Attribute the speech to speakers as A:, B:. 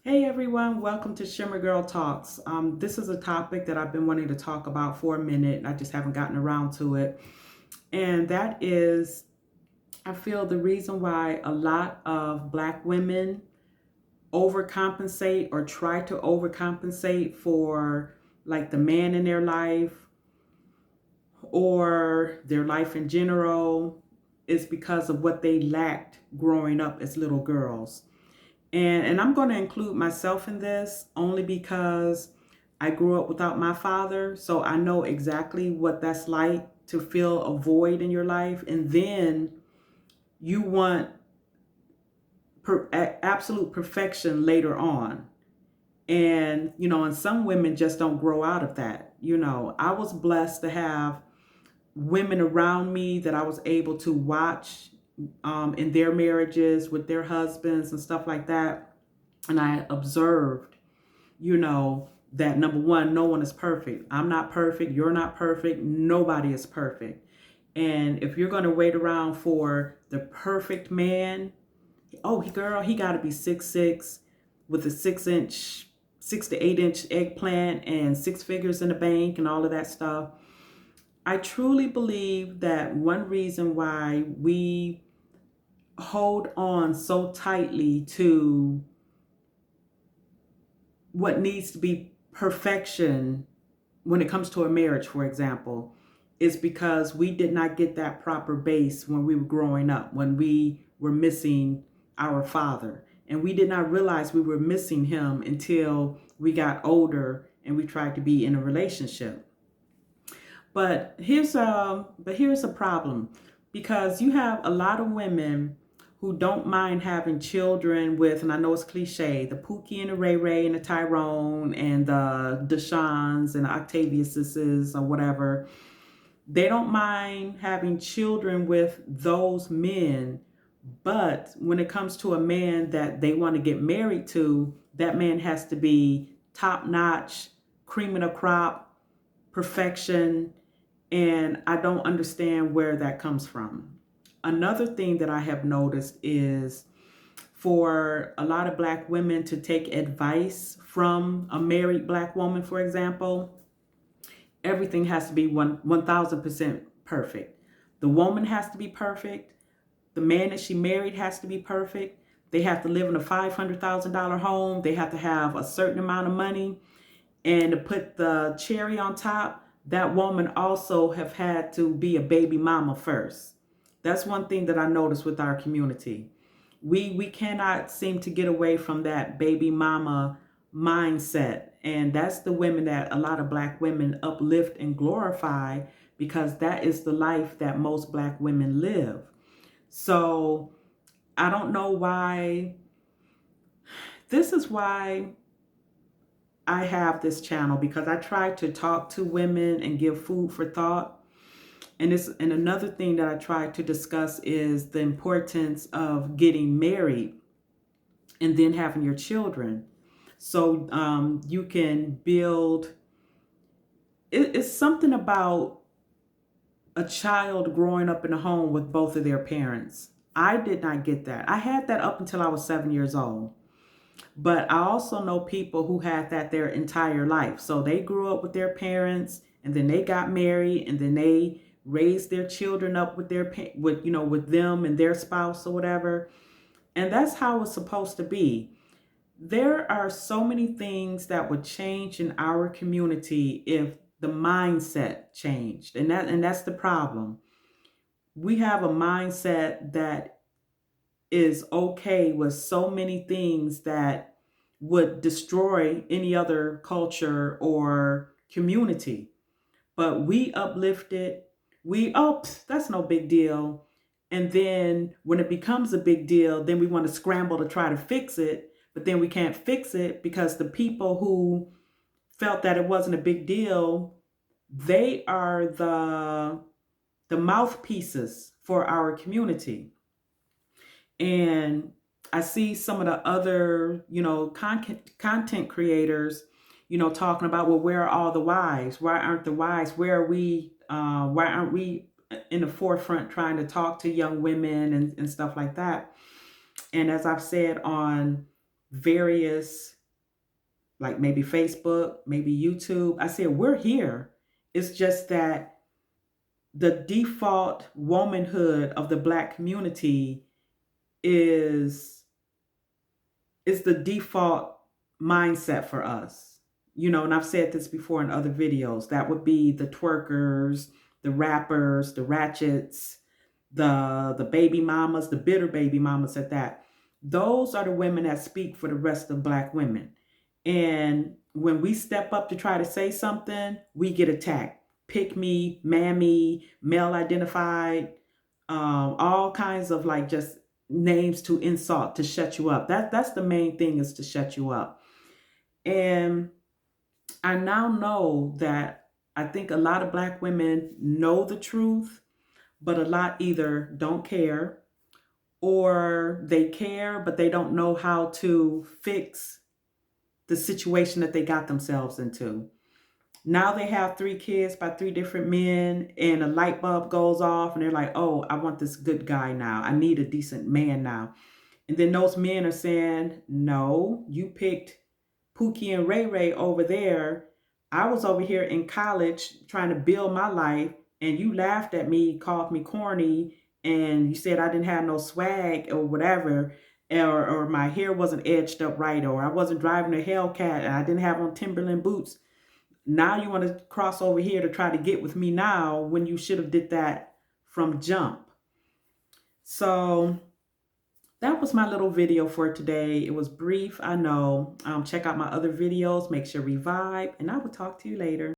A: Hey everyone, welcome to Shimmer Girl Talks. This is a topic that I've been wanting to talk about for a minute. I just haven't gotten around to it. And that is, I feel the reason why a lot of Black women overcompensate or try to overcompensate for like the man in their life or their life in general is because of what they lacked growing up as little girls. And I'm going to include myself in this only because I grew up without my father. So I know exactly what that's like to feel a void in your life. And then you want absolute perfection later on. And some women just don't grow out of that. I was blessed to have women around me that I was able to watch in their marriages with their husbands and stuff like that. And I observed, that number one, no one is perfect. I'm not perfect. You're not perfect. Nobody is perfect. And if you're going to wait around for the perfect man, oh, girl, he got to be 6'6" with a 6-inch, 6 to 8 inch eggplant and six figures in the bank and all of that stuff. I truly believe that one reason why we hold on so tightly to what needs to be perfection when it comes to a marriage, for example, is because we did not get that proper base when we were growing up, when we were missing our father. And we did not realize we were missing him until we got older and we tried to be in a relationship. But here's a problem, because you have a lot of women who don't mind having children with, and I know it's cliche, the Pookie and the Ray Ray and the Tyrone and the Deshaun's and the Octaviuses or whatever. They don't mind having children with those men, but when it comes to a man that they want to get married to, that man has to be top notch, cream of the crop, perfection, and I don't understand where that comes from. Another thing that I have noticed is for a lot of Black women to take advice from a married Black woman, for example, everything has to be 1000% perfect. The woman has to be perfect. The man that she married has to be perfect. They have to live in a $500,000 home. They have to have a certain amount of money. And to put the cherry on top, that woman also have had to be a baby mama first. That's one thing that I noticed with our community. We cannot seem to get away from that baby mama mindset. And that's the women that a lot of Black women uplift and glorify, because that is the life that most Black women live. So I don't know why. This is why I have this channel, because I try to talk to women and give food for thought. And another thing that I try to discuss is the importance of getting married and then having your children. So you can build. It's something about a child growing up in a home with both of their parents. I did not get that. I had that up until I was 7 years old. But I also know people who had that their entire life. So they grew up with their parents, and then they got married, and then they raised their children up with with them and their spouse or whatever. And that's how it's supposed to be. There are so many things that would change in our community if the mindset changed. And that's the problem. We have a mindset that is okay with so many things that would destroy any other culture or community. But we uplift it. That's no big deal. And then when it becomes a big deal, then we want to scramble to try to fix it. But then we can't fix it because the people who felt that it wasn't a big deal, they are the mouthpieces for our community. And I see some of the other, content creators, talking about, well, where are all the wives? Why aren't the wives? Where are we? Why aren't we in the forefront trying to talk to young women and stuff like that? And as I've said on various like maybe Facebook, maybe YouTube. I said, we're here. It's just that the default womanhood of the Black community is the default mindset for us. You know, and I've said this before in other videos. That would be the twerkers, the rappers, the ratchets, the baby mamas, the bitter baby mamas at that. Those are the women that speak for the rest of Black women. And when we step up to try to say something, we get attacked. Pick me, mammy, male identified, all kinds of like just names to insult to shut you up. That's the main thing, is to shut you up. And I now know that I think a lot of Black women know the truth, but a lot either don't care, or they care but they don't know how to fix the situation that they got themselves into. Now they have 3 kids by 3 different men, and a light bulb goes off and they're like, oh, I want this good guy now. I need a decent man now. And then those men are saying, no, you picked Pookie and Ray Ray over there. I was over here in college trying to build my life, and you laughed at me, called me corny, and you said I didn't have no swag or whatever, or my hair wasn't edged up right, or I wasn't driving a Hellcat and I didn't have on Timberland boots. Now you want to cross over here to try to get with me now, when you should have did that from jump. So that was my little video for today. It was brief, I know. Check out my other videos. Make sure we vibe, and I will talk to you later.